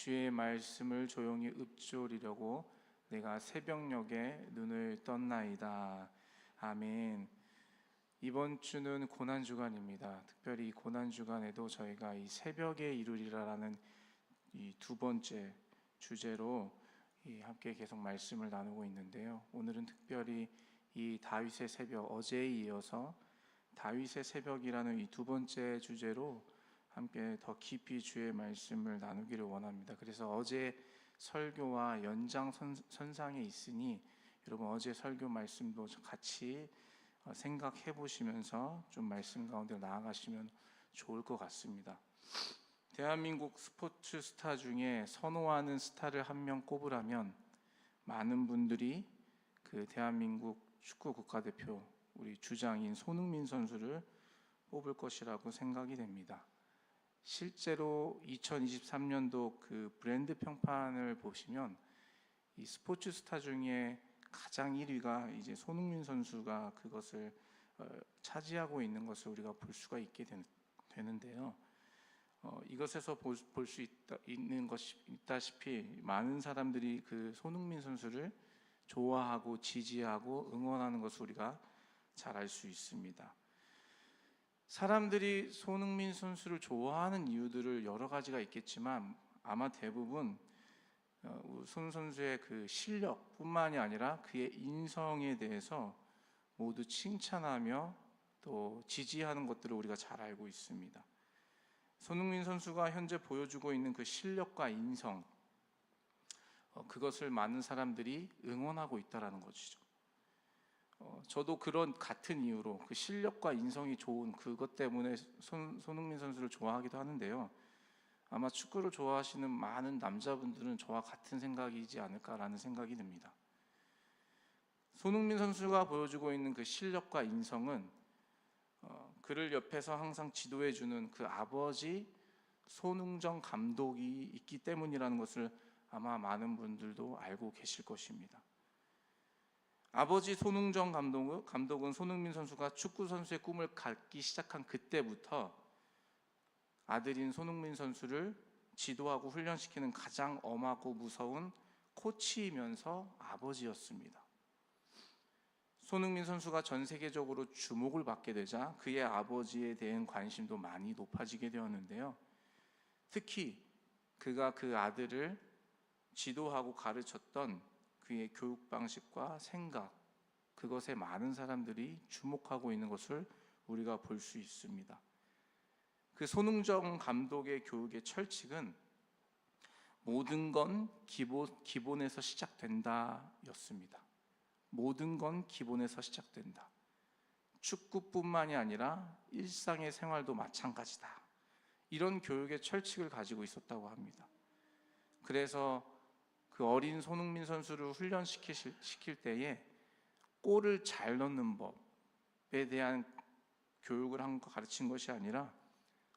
주의 말씀을 조용히 읊조리려고 내가 새벽녘에 눈을 떴나이다. 아멘. 이번 주는 고난주간입니다. 특별히 이 고난주간에도 저희가 이 새벽에 이루리라라는 이 두 번째 주제로 함께 계속 말씀을 나누고 있는데요. 오늘은 특별히 이 다윗의 새벽, 어제에 이어서 다윗의 새벽이라는 이 두 번째 주제로 함께 더 깊이 주의 말씀을 나누기를 원합니다. 그래서 어제 설교와 연장선상에 있으니 여러분 어제 설교 말씀도 같이 생각해 보시면서 좀 말씀 가운데 나아가시면 좋을 것 같습니다. 대한민국 스포츠 스타 중에 선호하는 스타를 한 명 꼽으라면 많은 분들이 그 대한민국 축구 국가대표 우리 주장인 손흥민 선수를 뽑을 것이라고 생각이 됩니다. 실제로 2023년도 그 브랜드 평판을 보시면 이 스포츠 스타 중에 가장 1위가 이제 손흥민 선수가 그것을 차지하고 있는 것을 우리가 볼 수가 있게 되는데요. 이것에서 볼 수 있는 것이 있다시피 많은 사람들이 그 손흥민 선수를 좋아하고 지지하고 응원하는 것을 우리가 잘 알 수 있습니다. 사람들이 손흥민 선수를 좋아하는 이유들을 여러 가지가 있겠지만 아마 대부분 손 선수의 그 실력뿐만이 아니라 그의 인성에 대해서 모두 칭찬하며 또 지지하는 것들을 우리가 잘 알고 있습니다. 손흥민 선수가 현재 보여주고 있는 그 실력과 인성, 그것을 많은 사람들이 응원하고 있다는 것이죠. 저도 그런 같은 이유로 그 실력과 인성이 좋은 그것 때문에 손흥민 선수를 좋아하기도 하는데요. 아마 축구를 좋아하시는 많은 남자분들은 저와 같은 생각이지 않을까라는 생각이 듭니다. 손흥민 선수가 보여주고 있는 그 실력과 인성은 그를 옆에서 항상 지도해주는 그 아버지 손흥정 감독이 있기 때문이라는 것을 아마 많은 분들도 알고 계실 것입니다. 아버지 손흥정 감독은 손흥민 선수가 축구 선수의 꿈을 갖기 시작한 그때부터 아들인 손흥민 선수를 지도하고 훈련시키는 가장 엄하고 무서운 코치이면서 아버지였습니다. 손흥민 선수가 전 세계적으로 주목을 받게 되자 그의 아버지에 대한 관심도 많이 높아지게 되었는데요. 특히 그가 그 아들을 지도하고 가르쳤던 그의 교육 방식과 생각, 그것에 많은 사람들이 주목하고 있는 것을 우리가 볼 수 있습니다. 그 손흥정 감독의 교육의 철칙은 모든 건 기본에서 시작된다 였습니다. 모든 건 기본에서 시작된다. 축구뿐만이 아니라 일상의 생활도 마찬가지다. 이런 교육의 철칙을 가지고 있었다고 합니다. 그래서 그 어린 손흥민 선수를 훈련시킬 때에 골을 잘 넣는 법에 대한 교육을 가르친 것이 아니라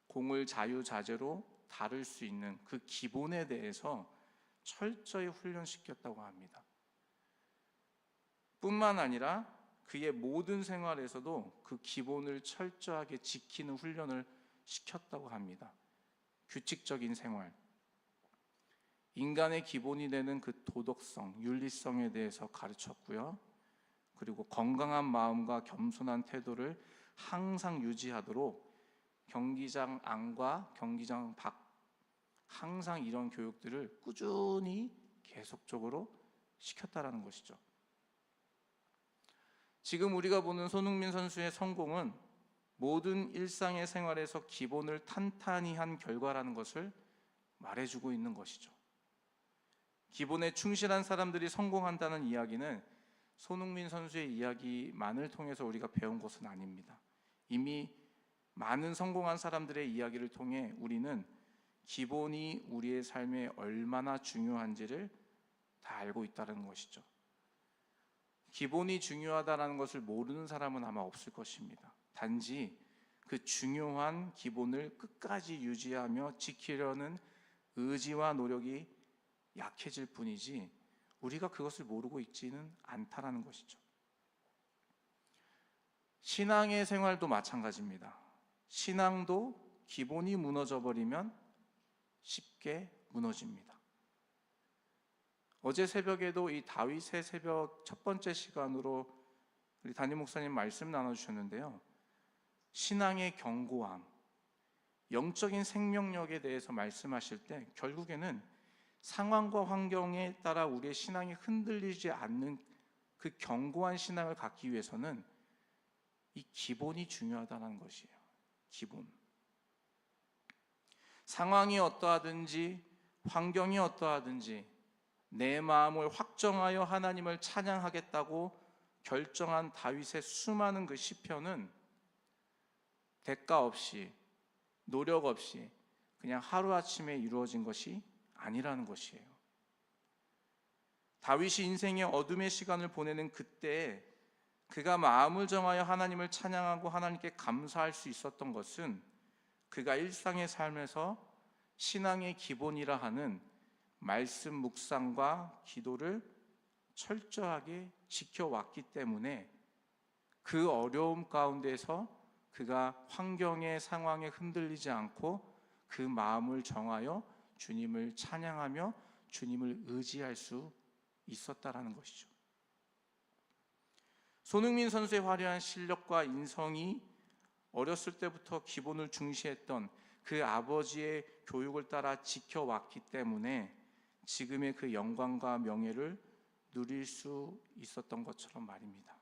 공을 자유자재로 다룰 수 있는 그 기본에 대해서 철저히 훈련시켰다고 합니다. 뿐만 아니라 그의 모든 생활에서도 그 기본을 철저하게 지키는 훈련을 시켰다고 합니다. 규칙적인 생활, 인간의 기본이 되는 그 도덕성, 윤리성에 대해서 가르쳤고요. 그리고 건강한 마음과 겸손한 태도를 항상 유지하도록 경기장 안과 경기장 밖 항상 이런 교육들을 꾸준히 계속적으로 시켰다라는 것이죠. 지금 우리가 보는 손흥민 선수의 성공은 모든 일상의 생활에서 기본을 탄탄히 한 결과라는 것을 말해주고 있는 것이죠. 기본에 충실한 사람들이 성공한다는 이야기는 손흥민 선수의 이야기만을 통해서 우리가 배운 것은 아닙니다. 이미 많은 성공한 사람들의 이야기를 통해 우리는 기본이 우리의 삶에 얼마나 중요한지를 다 알고 있다는 것이죠. 기본이 중요하다는 것을 모르는 사람은 아마 없을 것입니다. 단지 그 중요한 기본을 끝까지 유지하며 지키려는 의지와 노력이 약해질 뿐이지 우리가 그것을 모르고 있지는 않다라는 것이죠. 신앙의 생활도 마찬가지입니다. 신앙도 기본이 무너져 버리면 쉽게 무너집니다. 어제 새벽에도 이 다윗의 새벽 첫 번째 시간으로 우리 담임 목사님 말씀 나눠주셨는데요. 신앙의 견고함, 영적인 생명력에 대해서 말씀하실 때 결국에는 상황과 환경에 따라 우리의 신앙이 흔들리지 않는 그 견고한 신앙을 갖기 위해서는 이 기본이 중요하다는 것이에요. 기본. 상황이 어떠하든지 환경이 어떠하든지 내 마음을 확정하여 하나님을 찬양하겠다고 결정한 다윗의 수많은 그 시편은 대가 없이 노력 없이 그냥 하루아침에 이루어진 것이 아니라는 것이에요. 다윗이 인생의 어둠의 시간을 보내는 그때에 그가 마음을 정하여 하나님을 찬양하고 하나님께 감사할 수 있었던 것은 그가 일상의 삶에서 신앙의 기본이라 하는 말씀 묵상과 기도를 철저하게 지켜왔기 때문에 그 어려움 가운데서 그가 환경의 상황에 흔들리지 않고 그 마음을 정하여 주님을 찬양하며 주님을 의지할 수 있었다라는 것이죠. 손흥민 선수의 화려한 실력과 인성이 어렸을 때부터 기본을 중시했던 그 아버지의 교육을 따라 지켜왔기 때문에 지금의 그 영광과 명예를 누릴 수 있었던 것처럼 말입니다.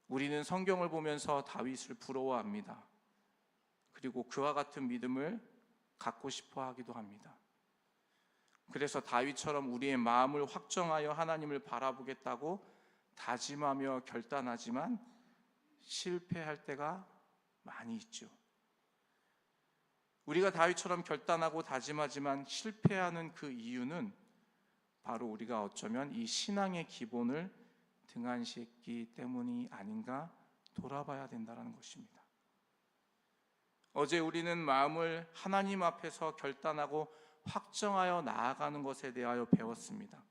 우리는 성경을 보면서 다윗을 부러워합니다. 그리고 그와 같은 믿음을 갖고 싶어 하기도 합니다. 그래서 다윗처럼 우리의 마음을 확정하여 하나님을 바라보겠다고 다짐하며 결단하지만 실패할 때가 많이 있죠. 우리가 다윗처럼 결단하고 다짐하지만 실패하는 그 이유는 바로 우리가 어쩌면 이 신앙의 기본을 등한시했기 때문이 아닌가 돌아봐야 된다는 것입니다. 어제 우리는 마음을 하나님 앞에서 결단하고 확정하여 나아가는 것에 대하여 배웠습니다.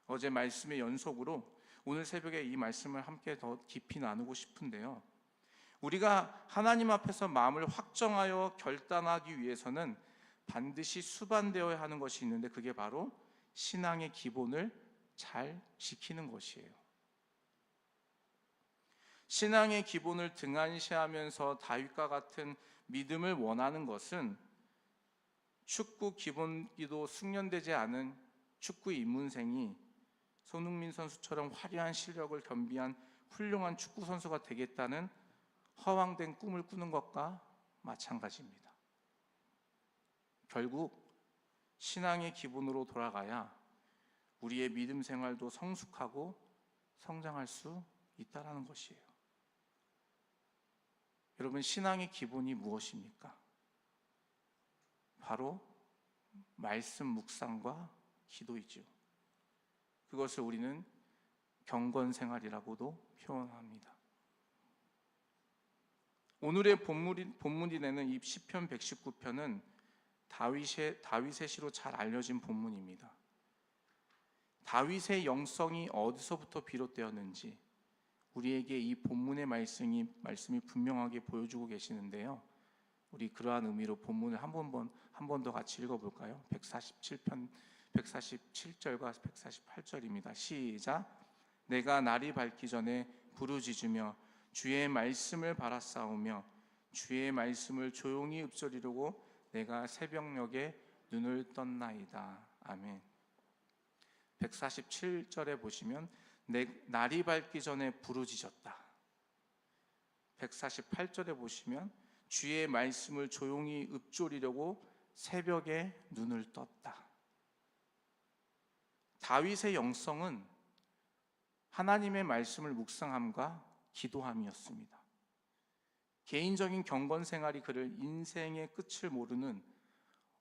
어제 말씀의 연속으로 오늘 새벽에 이 말씀을 함께 더 깊이 나누고 싶은데요. 우리가 하나님 앞에서 마음을 확정하여 결단하기 위해서는 반드시 수반되어야 하는 것이 있는데 그게 바로 신앙의 기본을 잘 지키는 것이에요. 신앙의 기본을 등한시하면서 다윗과 같은 믿음을 원하는 것은 축구 기본기도 숙련되지 않은 축구 입문생이 손흥민 선수처럼 화려한 실력을 겸비한 훌륭한 축구 선수가 되겠다는 허황된 꿈을 꾸는 것과 마찬가지입니다. 결국 신앙의 기본으로 돌아가야 우리의 믿음 생활도 성숙하고 성장할 수 있다는 것이에요. 여러분, 신앙의 기본이 무엇입니까? 바로 말씀 묵상과 기도이죠. 그것을 우리는 경건 생활이라고도 표현합니다. 오늘의 본문이 되는 이 시편 119편은 다윗의 시로 잘 알려진 본문입니다. 다윗의 영성이 어디서부터 비롯되었는지 우리에게 이 본문의 말씀이 분명하게 보여주고 계시는데요. 우리 그러한 의미로 본문을 한 번 더 같이 읽어볼까요? 147편 147절과 148절입니다. 시작. 내가 날이 밝기 전에 부르짖으며 주의 말씀을 바라싸우며 주의 말씀을 조용히 읊조리려고 내가 새벽녘에 눈을 떴나이다. 아멘. 147절에 보시면 날이 밝기 전에 부르짖었다. 148절에 보시면 주의 말씀을 조용히 읊조리려고 새벽에 눈을 떴다. 다윗의 영성은 하나님의 말씀을 묵상함과 기도함이었습니다. 개인적인 경건 생활이 그를 인생의 끝을 모르는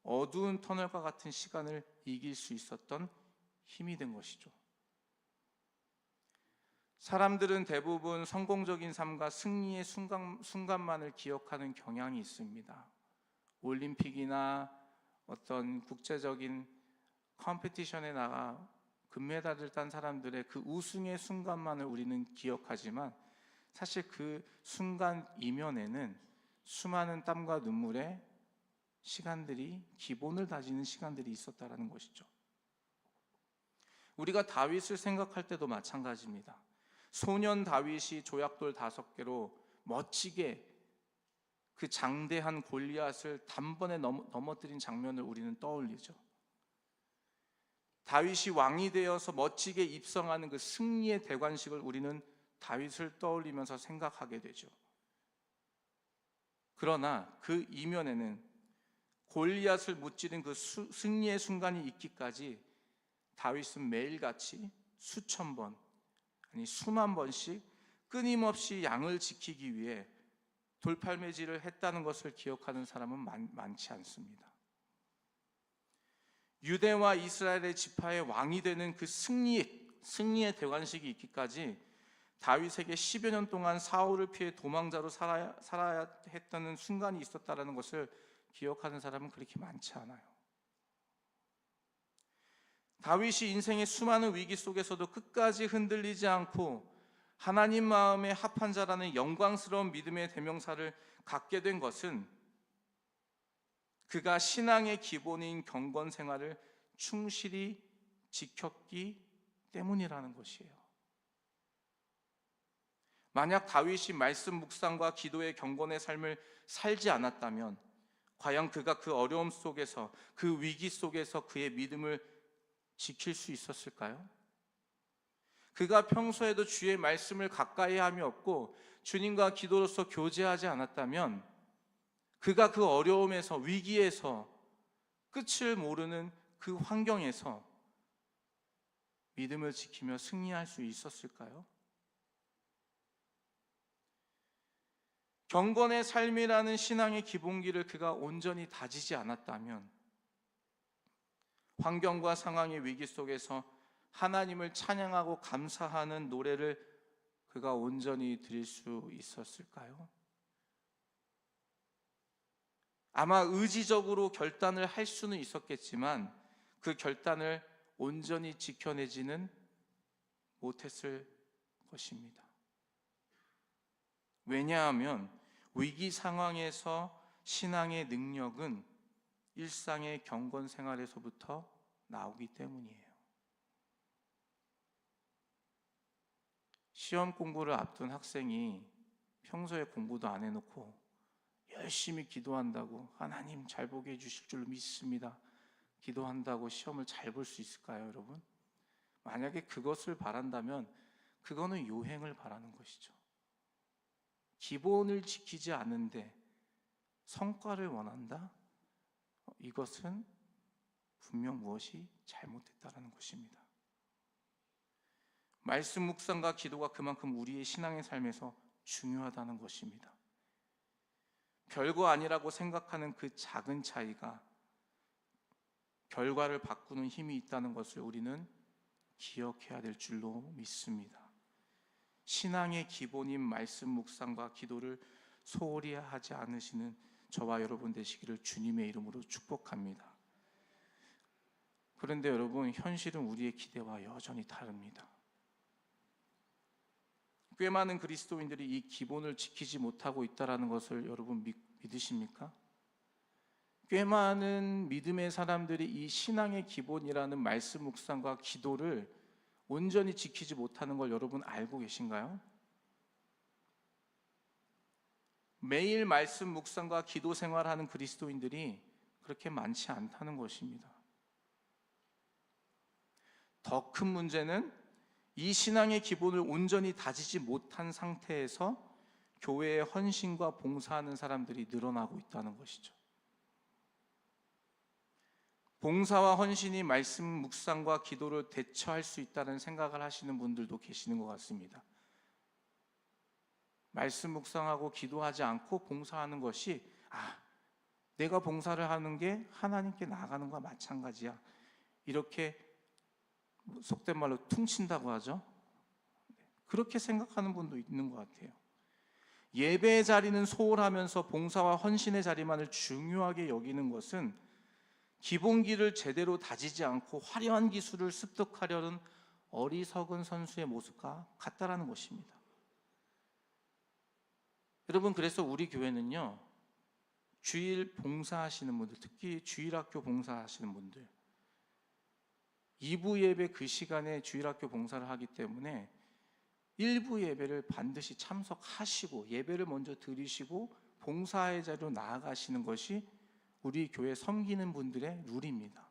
어두운 터널과 같은 시간을 이길 수 있었던 힘이 된 것이죠. 사람들은 대부분 성공적인 삶과 승리의 순간만을 기억하는 경향이 있습니다. 올림픽이나 어떤 국제적인 컴피티션에 나가 금메달을 딴 사람들의 그 우승의 순간만을 우리는 기억하지만 사실 그 순간 이면에는 수많은 땀과 눈물의 시간들이, 기본을 다지는 시간들이 있었다라는 것이죠. 우리가 다윗을 생각할 때도 마찬가지입니다. 소년 다윗이 조약돌 5개로 멋지게 그 장대한 골리앗을 단번에 넘어뜨린 장면을 우리는 떠올리죠. 다윗이 왕이 되어서 멋지게 입성하는 그 승리의 대관식을 우리는 다윗을 떠올리면서 생각하게 되죠. 그러나 그 이면에는 골리앗을 무찌른 그 승리의 순간이 있기까지 다윗은 매일같이 수천 번, 아니 수만 번씩 끊임없이 양을 지키기 위해 돌팔매질을 했다는 것을 기억하는 사람은 많지 않습니다. 유대와 이스라엘의 지파의 왕이 되는 그 승리의 대관식이 있기까지 다윗에게 10여 년 동안 사울을 피해 도망자로 살아야 했다는 순간이 있었다는 것을 기억하는 사람은 그렇게 많지 않아요. 다윗이 인생의 수많은 위기 속에서도 끝까지 흔들리지 않고 하나님 마음에 합한 자라는 영광스러운 믿음의 대명사를 갖게 된 것은 그가 신앙의 기본인 경건 생활을 충실히 지켰기 때문이라는 것이에요. 만약 다윗이 말씀 묵상과 기도의 경건의 삶을 살지 않았다면 과연 그가 그 어려움 속에서, 그 위기 속에서 그의 믿음을 지킬 수 있었을까요? 그가 평소에도 주의 말씀을 가까이 함이 없고 주님과 기도로서 교제하지 않았다면 그가 그 어려움에서, 위기에서, 끝을 모르는 그 환경에서 믿음을 지키며 승리할 수 있었을까요? 경건의 삶이라는 신앙의 기본기를 그가 온전히 다지지 않았다면 환경과 상황의 위기 속에서 하나님을 찬양하고 감사하는 노래를 그가 온전히 드릴 수 있었을까요? 아마 의지적으로 결단을 할 수는 있었겠지만 그 결단을 온전히 지켜내지는 못했을 것입니다. 왜냐하면 위기 상황에서 신앙의 능력은 일상의 경건 생활에서부터 나오기 때문이에요. 시험 공부를 앞둔 학생이 평소에 공부도 안 해놓고 열심히 기도한다고 하나님 잘 보게 해주실 줄 믿습니다, 기도한다고 시험을 잘 볼 수 있을까요, 여러분? 만약에 그것을 바란다면 그거는 요행을 바라는 것이죠. 기본을 지키지 않는데 성과를 원한다? 이것은 분명 무엇이 잘못됐다는 것입니다. 말씀 묵상과 기도가 그만큼 우리의 신앙의 삶에서 중요하다는 것입니다. 별거 아니라고 생각하는 그 작은 차이가 결과를 바꾸는 힘이 있다는 것을 우리는 기억해야 될 줄로 믿습니다. 신앙의 기본인 말씀 묵상과 기도를 소홀히 하지 않으시는 저와 여러분 되시기를 주님의 이름으로 축복합니다. 그런데 여러분, 현실은 우리의 기대와 여전히 다릅니다. 꽤 많은 그리스도인들이 이 기본을 지키지 못하고 있다는 것을 여러분 믿으십니까? 꽤 많은 믿음의 사람들이 이 신앙의 기본이라는 말씀 묵상과 기도를 온전히 지키지 못하는 걸 여러분 알고 계신가요? 매일 말씀 묵상과 기도 생활하는 그리스도인들이 그렇게 많지 않다는 것입니다. 더 큰 문제는 이 신앙의 기본을 온전히 다지지 못한 상태에서 교회에 헌신과 봉사하는 사람들이 늘어나고 있다는 것이죠. 봉사와 헌신이 말씀 묵상과 기도를 대처할 수 있다는 생각을 하시는 분들도 계시는 것 같습니다. 말씀 묵상하고 기도하지 않고 봉사하는 것이 내가 봉사를 하는 게 하나님께 나아가는 것과 마찬가지야, 이렇게 속된 말로 퉁친다고 하죠. 그렇게 생각하는 분도 있는 것 같아요. 예배의 자리는 소홀하면서 봉사와 헌신의 자리만을 중요하게 여기는 것은 기본기를 제대로 다지지 않고 화려한 기술을 습득하려는 어리석은 선수의 모습과 같다라는 것입니다. 여러분, 그래서 우리 교회는요, 주일 봉사하시는 분들, 특히 주일학교 봉사하시는 분들, 2부 예배 그 시간에 주일학교 봉사를 하기 때문에 1부 예배를 반드시 참석하시고 예배를 먼저 드리시고 봉사의 자리로 나아가시는 것이 우리 교회 섬기는 분들의 룰입니다.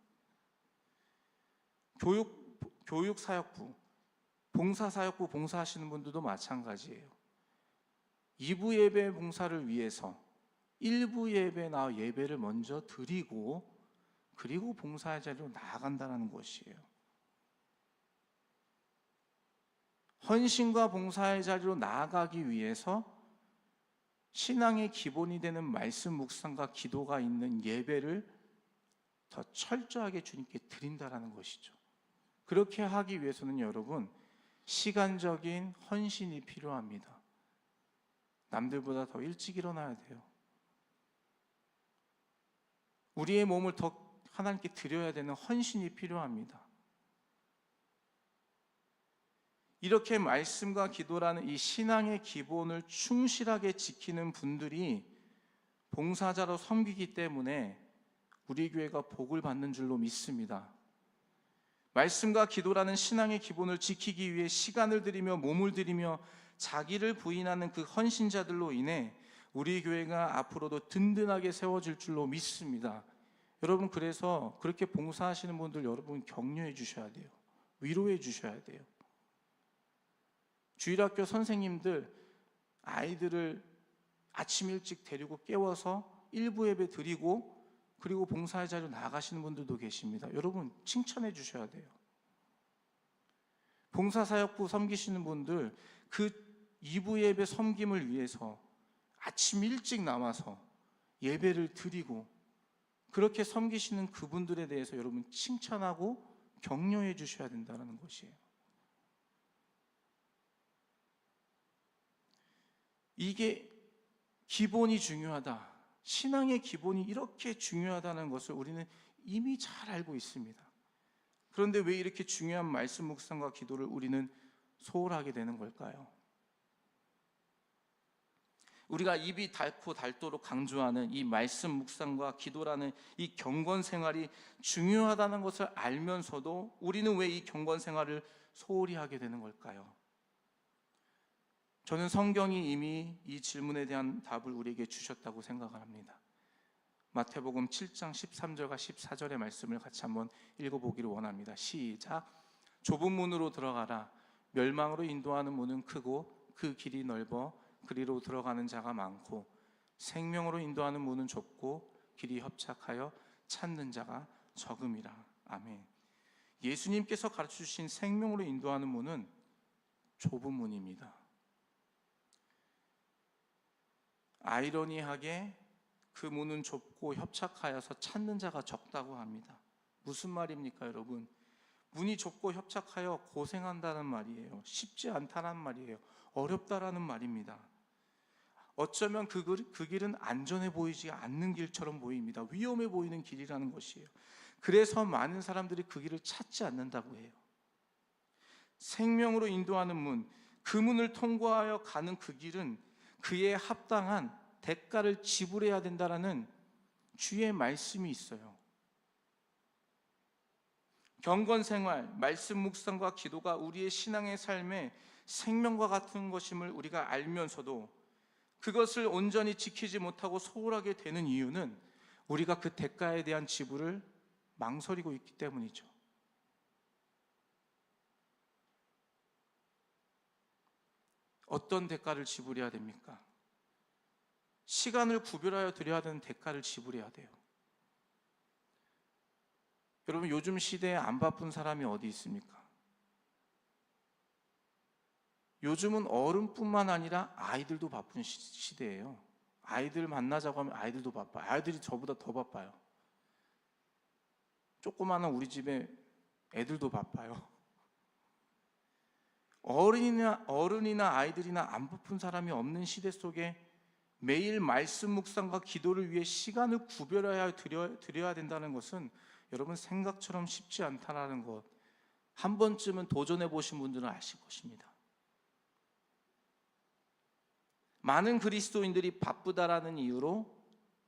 교육사역부, 봉사사역부 봉사하시는 분들도 마찬가지예요. 2부 예배 봉사를 위해서 1부 예배나 예배를 먼저 드리고 그리고 봉사의 자리로 나아간다는 것이에요. 헌신과 봉사의 자리로 나아가기 위해서 신앙의 기본이 되는 말씀 묵상과 기도가 있는 예배를 더 철저하게 주님께 드린다는 것이죠. 그렇게 하기 위해서는 여러분, 시간적인 헌신이 필요합니다. 남들보다 더 일찍 일어나야 돼요. 우리의 몸을 더 하나님께 드려야 되는 헌신이 필요합니다. 이렇게 말씀과 기도라는 이 신앙의 기본을 충실하게 지키는 분들이 봉사자로 섬기기 때문에 우리 교회가 복을 받는 줄로 믿습니다. 말씀과 기도라는 신앙의 기본을 지키기 위해 시간을 들이며 몸을 들이며 자기를 부인하는 그 헌신자들로 인해 우리 교회가 앞으로도 든든하게 세워질 줄로 믿습니다. 여러분, 그래서 그렇게 봉사하시는 분들 여러분 격려해 주셔야 돼요. 위로해 주셔야 돼요. 주일학교 선생님들 아이들을 아침 일찍 데리고 깨워서 1부 예배 드리고 그리고 봉사의 자리로 나아가시는 분들도 계십니다. 여러분 칭찬해 주셔야 돼요. 봉사사역부 섬기시는 분들 그 2부 예배 섬김을 위해서 아침 일찍 나와서 예배를 드리고 그렇게 섬기시는 그분들에 대해서 여러분 칭찬하고 격려해 주셔야 된다는 것이에요. 이게 기본이 중요하다. 신앙의 기본이 이렇게 중요하다는 것을 우리는 이미 잘 알고 있습니다. 그런데 왜 이렇게 중요한 말씀 묵상과 기도를 우리는 소홀하게 되는 걸까요? 우리가 입이 닳고 닳도록 강조하는 이 말씀 묵상과 기도라는 이 경건 생활이 중요하다는 것을 알면서도 우리는 왜 이 경건 생활을 소홀히 하게 되는 걸까요? 저는 성경이 이미 이 질문에 대한 답을 우리에게 주셨다고 생각을 합니다. 마태복음 7장 13절과 14절의 말씀을 같이 한번 읽어보기를 원합니다. 시작. 좁은 문으로 들어가라. 멸망으로 인도하는 문은 크고 그 길이 넓어 그리로 들어가는 자가 많고 생명으로 인도하는 문은 좁고 길이 협착하여 찾는 자가 적음이라. 아멘. 예수님께서 가르쳐주신 생명으로 인도하는 문은 좁은 문입니다. 아이러니하게 그 문은 좁고 협착하여서 찾는 자가 적다고 합니다. 무슨 말입니까, 여러분? 문이 좁고 협착하여 고생한다는 말이에요. 쉽지 않다는 말이에요. 어렵다라는 말입니다. 어쩌면 그 길은 안전해 보이지 않는 길처럼 보입니다. 위험해 보이는 길이라는 것이에요. 그래서 많은 사람들이 그 길을 찾지 않는다고 해요. 생명으로 인도하는 문, 그 문을 통과하여 가는 그 길은 그에 합당한 대가를 지불해야 된다라는 주의 말씀이 있어요. 경건생활, 말씀 묵상과 기도가 우리의 신앙의 삶에 생명과 같은 것임을 우리가 알면서도 그것을 온전히 지키지 못하고 소홀하게 되는 이유는 우리가 그 대가에 대한 지불을 망설이고 있기 때문이죠. 어떤 대가를 지불해야 됩니까? 시간을 구별하여 드려야 되는 대가를 지불해야 돼요. 여러분, 요즘 시대에 안 바쁜 사람이 어디 있습니까? 요즘은 어른뿐만 아니라 아이들도 바쁜 시대예요. 아이들 만나자고 하면 아이들도 바빠요. 아이들이 저보다 더 바빠요. 조그마한 우리 집에 애들도 바빠요. 어른이나 아이들이나 안 바쁜 사람이 없는 시대 속에 매일 말씀 묵상과 기도를 위해 시간을 구별하여 드려야 된다는 것은 여러분 생각처럼 쉽지 않다는 것, 한 번쯤은 도전해 보신 분들은 아실 것입니다. 많은 그리스도인들이 바쁘다라는 이유로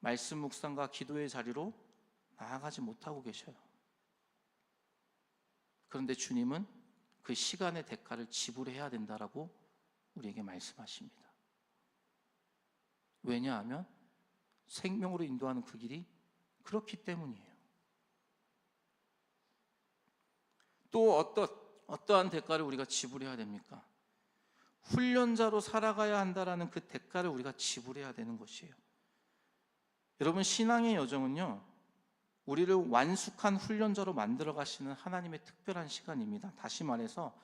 말씀 묵상과 기도의 자리로 나아가지 못하고 계셔요. 그런데 주님은 그 시간의 대가를 지불해야 된다라고 우리에게 말씀하십니다. 왜냐하면 생명으로 인도하는 그 길이 그렇기 때문이에요. 또 어떠한 대가를 우리가 지불해야 됩니까? 훈련자로 살아가야 한다라는 그 대가를 우리가 지불해야 되는 것이에요. 여러분, 신앙의 여정은요, 우리를 완숙한 훈련자로 만들어 가시는 하나님의 특별한 시간입니다. 다시 말해서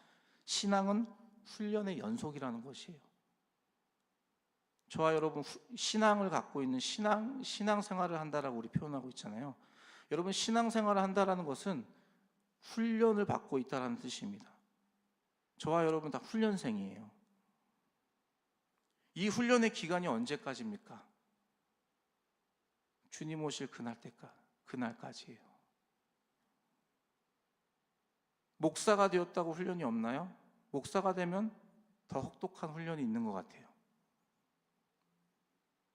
신앙은 훈련의 연속이라는 것이에요. 저와 여러분, 신앙을 갖고 있는 신앙생활을 한다라고 우리 표현하고 있잖아요. 여러분, 신앙생활을 한다라는 것은 훈련을 받고 있다는 뜻입니다. 저와 여러분 다 훈련생이에요. 이 훈련의 기간이 언제까지입니까? 주님 오실 그날까지예요. 목사가 되었다고 훈련이 없나요? 목사가 되면 더 혹독한 훈련이 있는 것 같아요.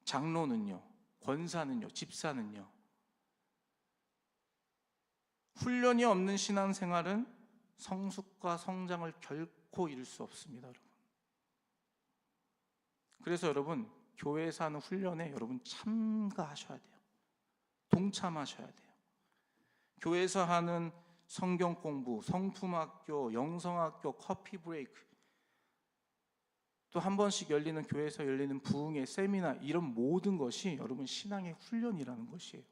장로는요, 권사는요, 집사는요. 훈련이 없는 신앙생활은 성숙과 성장을 결코 이룰 수 없습니다, 여러분. 그래서 여러분, 교회에서 하는 훈련에 여러분 참가하셔야 돼요. 동참하셔야 돼요. 교회에서 하는 성경 공부, 성품학교, 영성학교, 커피 브레이크, 또 한 번씩 열리는 교회에서 열리는 부흥회, 세미나, 이런 모든 것이 여러분 신앙의 훈련이라는 것이에요.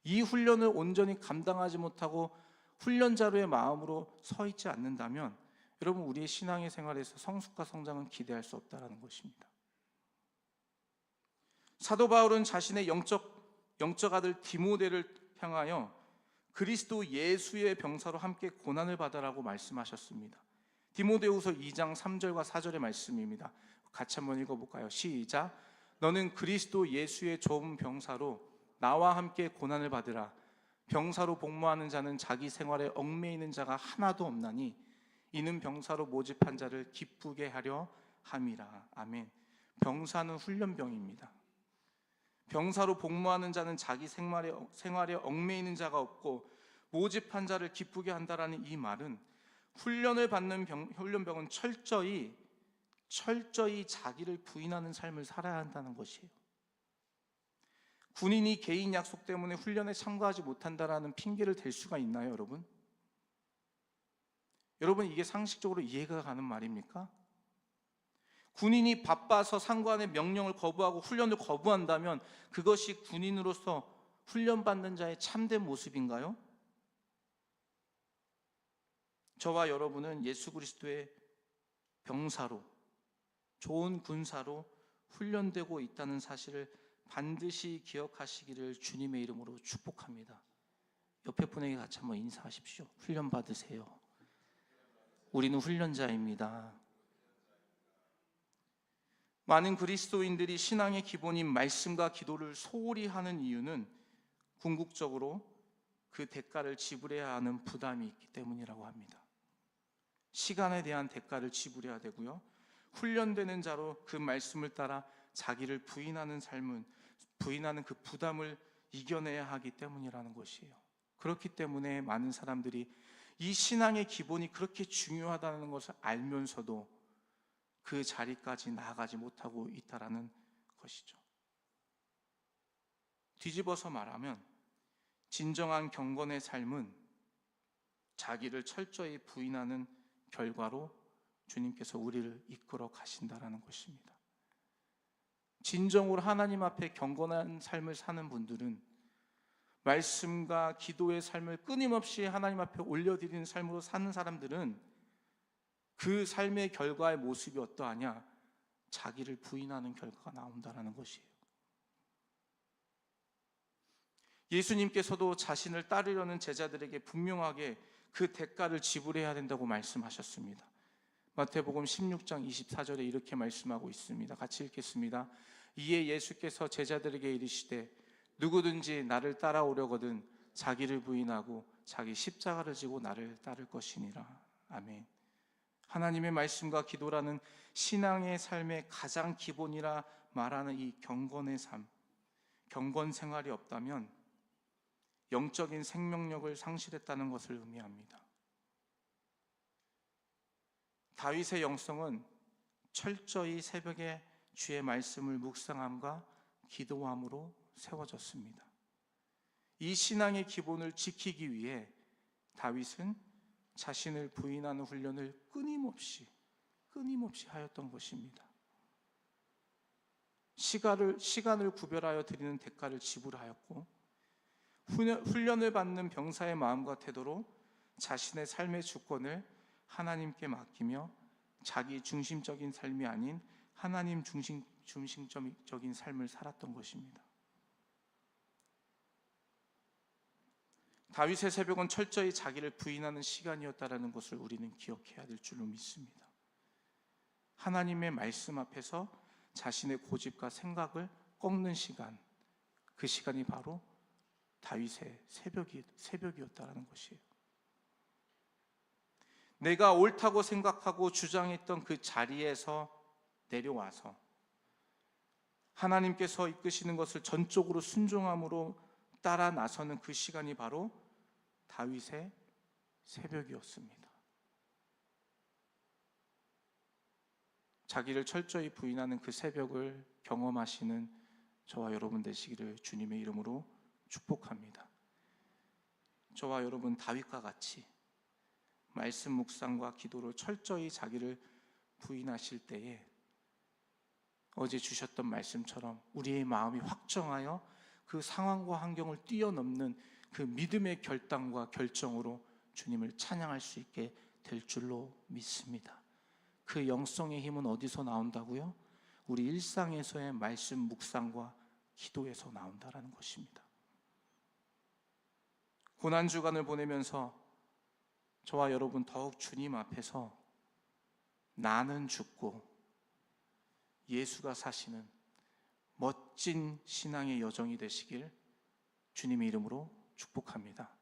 이 훈련을 온전히 감당하지 못하고 훈련자로의 마음으로 서 있지 않는다면 여러분, 우리의 신앙의 생활에서 성숙과 성장은 기대할 수 없다는 것입니다. 사도 바울은 자신의 영적 아들 디모데를 향하여 그리스도 예수의 병사로 함께 고난을 받으라고 말씀하셨습니다. 디모데후서 2장 3절과 4절의 말씀입니다. 같이 한번 읽어볼까요? 시작. 너는 그리스도 예수의 좋은 병사로 나와 함께 고난을 받으라. 병사로 복무하는 자는 자기 생활에 얽매이는 자가 하나도 없나니 이는 병사로 모집한 자를 기쁘게 하려 함이라. 아멘. 병사는 훈련병입니다. 병사로 복무하는 자는 자기 생활에 얽매이는 자가 없고 모집한 자를 기쁘게 한다라는 이 말은 훈련을 받는 훈련병은 철저히 자기를 부인하는 삶을 살아야 한다는 것이에요. 군인이 개인 약속 때문에 훈련에 참가하지 못한다라는 핑계를 댈 수가 있나요, 여러분? 여러분, 이게 상식적으로 이해가 가는 말입니까? 군인이 바빠서 상관의 명령을 거부하고 훈련을 거부한다면 그것이 군인으로서 훈련받는 자의 참된 모습인가요? 저와 여러분은 예수 그리스도의 병사로, 좋은 군사로 훈련되고 있다는 사실을 반드시 기억하시기를 주님의 이름으로 축복합니다. 옆에 분에게 같이 한번 인사하십시오. 훈련 받으세요. 우리는 훈련자입니다. 많은 그리스도인들이 신앙의 기본인 말씀과 기도를 소홀히 하는 이유는 궁극적으로 그 대가를 지불해야 하는 부담이 있기 때문이라고 합니다. 시간에 대한 대가를 지불해야 되고요, 훈련되는 자로 그 말씀을 따라 자기를 부인하는 그 부담을 이겨내야 하기 때문이라는 것이에요. 그렇기 때문에 많은 사람들이 이 신앙의 기본이 그렇게 중요하다는 것을 알면서도 그 자리까지 나아가지 못하고 있다는 것이죠. 뒤집어서 말하면 진정한 경건의 삶은 자기를 철저히 부인하는 결과로 주님께서 우리를 이끌어 가신다는 것입니다. 진정으로 하나님 앞에 경건한 삶을 사는 분들은 말씀과 기도의 삶을 끊임없이 하나님 앞에 올려드리는 삶으로 사는 사람들은 그 삶의 결과의 모습이 어떠하냐? 자기를 부인하는 결과가 나온다는 것이에요. 예수님께서도 자신을 따르려는 제자들에게 분명하게 그 대가를 지불해야 된다고 말씀하셨습니다. 마태복음 16장 24절에 이렇게 말씀하고 있습니다. 같이 읽겠습니다. 이에 예수께서 제자들에게 이르시되 누구든지 나를 따라오려거든 자기를 부인하고 자기 십자가를 지고 나를 따를 것이니라. 아멘. 하나님의 말씀과 기도라는 신앙의 삶의 가장 기본이라 말하는 이 경건의 삶, 경건 생활이 없다면 영적인 생명력을 상실했다는 것을 의미합니다. 다윗의 영성은 철저히 새벽에 주의 말씀을 묵상함과 기도함으로 세워졌습니다. 이 신앙의 기본을 지키기 위해 다윗은 자신을 부인하는 훈련을 끊임없이 하였던 것입니다. 시간을 구별하여 드리는 대가를 지불하였고, 훈련을 받는 병사의 마음과 태도로 자신의 삶의 주권을 하나님께 맡기며 자기 중심적인 삶이 아닌 하나님 중심적인 삶을 살았던 것입니다. 다윗의 새벽은 철저히 자기를 부인하는 시간이었다는 것을 우리는 기억해야 될 줄로 믿습니다. 하나님의 말씀 앞에서 자신의 고집과 생각을 꺾는 시간, 그 시간이 바로 다윗의 새벽이었다는 것이에요. 내가 옳다고 생각하고 주장했던 그 자리에서 내려와서 하나님께서 이끄시는 것을 전적으로 순종함으로 따라 나서는 그 시간이 바로 다윗의 새벽이었습니다. 자기를 철저히 부인하는 그 새벽을 경험하시는 저와 여러분 되시기를 주님의 이름으로 축복합니다. 저와 여러분 다윗과 같이 말씀 묵상과 기도로 철저히 자기를 부인하실 때에 어제 주셨던 말씀처럼 우리의 마음이 확정하여 그 상황과 환경을 뛰어넘는 그 믿음의 결단과 결정으로 주님을 찬양할 수 있게 될 줄로 믿습니다. 그 영성의 힘은 어디서 나온다고요? 우리 일상에서의 말씀 묵상과 기도에서 나온다라는 것입니다. 고난주간을 보내면서 저와 여러분 더욱 주님 앞에서 나는 죽고 예수가 사시는 멋진 신앙의 여정이 되시길 주님의 이름으로 축복합니다.